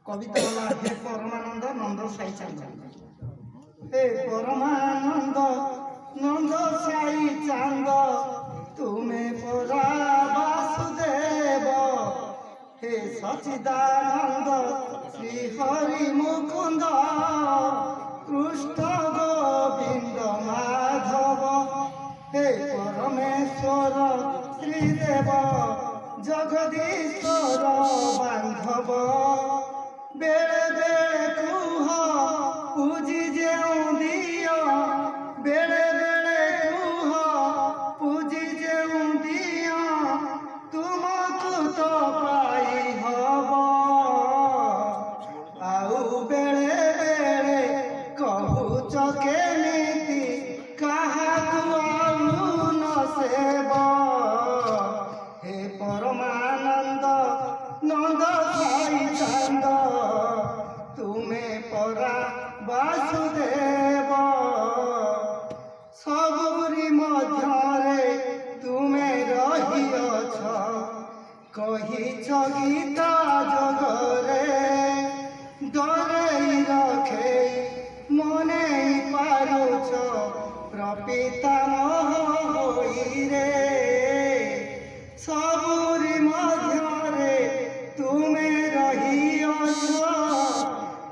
কবিতা বলা হে পরমানন্দ নন্দ সাই চান্দ। হে পরমানন্দ নন্দ সাই চান্দ, তুমি পরা বাসুদেব। হে সচিদানন্দ শ্রী হরি মুকুন্দ, কৃষ্ণ গোবিন্দ মাধব। হে পরমেশ্বর শ্রীদেব জগদীশ্বর বান্ধব। বেড়ে বেড়ে কুহ পুজি যেউ দিও, বেড়ে বেড়ে কুহ পুজি যেউ দিও, তুমকু তো পাই হব। আউ বেড়ে বেড়ে কহুচ কেমিতি কাহাকু আউ ন সেব। হে পরমানন্দ নন্দ সাই চান্দ, তুমে পরা বাসুদেব। সবুরি মধ্যরে তুমে রহিଅছ, কহিছ গীতা জগরে। ডরেই রখে মনে পারুছ, প্রপিতামহ হইরে। সবুরি মধ্যরে তুমে রহিଅছ,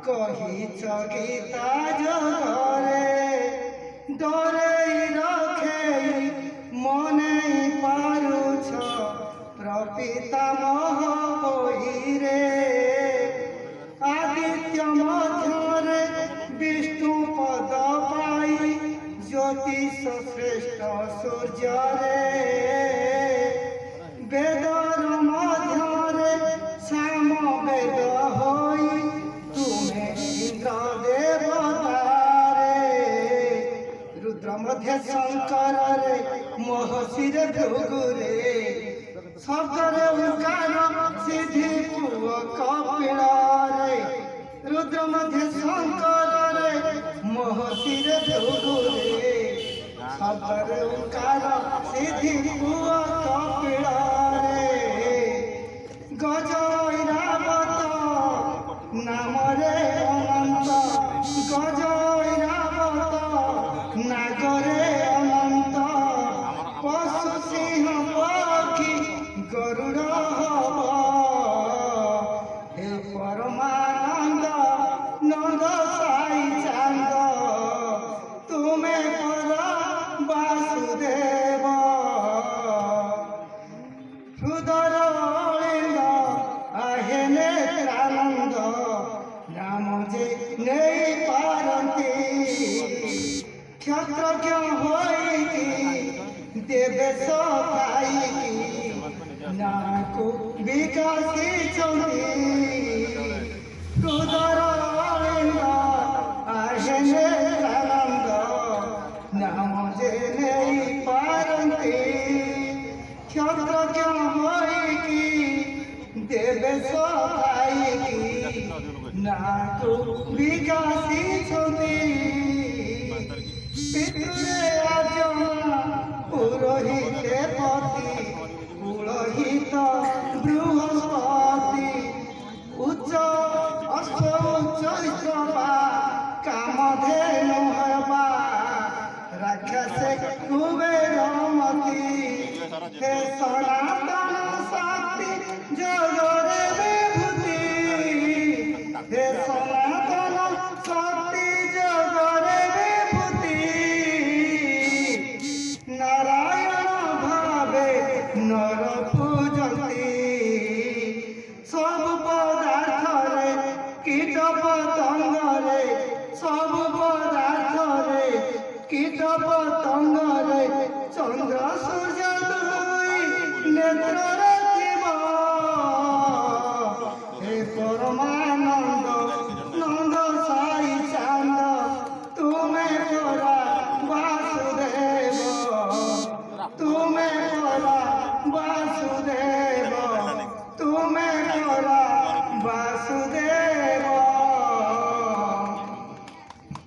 কহিছ গীতা জগরে। ডরেই রখে মনে পারুছ, প্রপিতামহ হইরে। আদিত্য মধ্যরে বিষ্ণু পদ পাই, জ্যোতিষ শ্রেষ্ঠ সূর্যরে। বেদর মধ্যরে শ্যাম বেদ হই, তুমে ইন্দ্র দেবতারে। রুদ্র মধ্যে শঙ্করে মহর্ষিরে ভৃগুরে। শব্দরে উকার সিদ্ধি পুয় কপিଳରେ। রুদ্র মধ্যে শঙ্করে মহর্ষিরে ভৃগুরে। শব্দরে উকার সিদ্ধি পুয় কপিଳରେ। গজৈরাবত নামরে অনন্ত, গজৈরাবত নাগরে অনন্ত। পশু সিংহ পক্ষী গরুড় হব। হে পরমানন্দ নন্দ সাই চান্দ, তুমে পরা বাসুদেব। হৃদর অলিন্দ আহে নেত্রানন্দ, নাম যে নেই পারନ୍ତି। ক্ষত্রজ্ঞ হইকি দেবেশ খাইকি, নাକୁ বিকাশিଛନ୍ତି। হৃদর অলিন্দ আহে নেত্রানন্দ, নাম যে নেই পারନ୍ତି। ক্ষত্রজ্ঞ হইকি দেবেশ খাইকি, নাକୁ বিকাশিଛନ୍ତି। পিতৃরে আজমা পুরোহিতে পতি, পুরোহিত বৃহস্পতি। উচ্চ অষ্ট উচ্চ ইষ্টবা, কামধেনু হবা। রাক্ষসে কুবেরমতি, হে সনাতন শক্তি জগরে বিভূতি। হে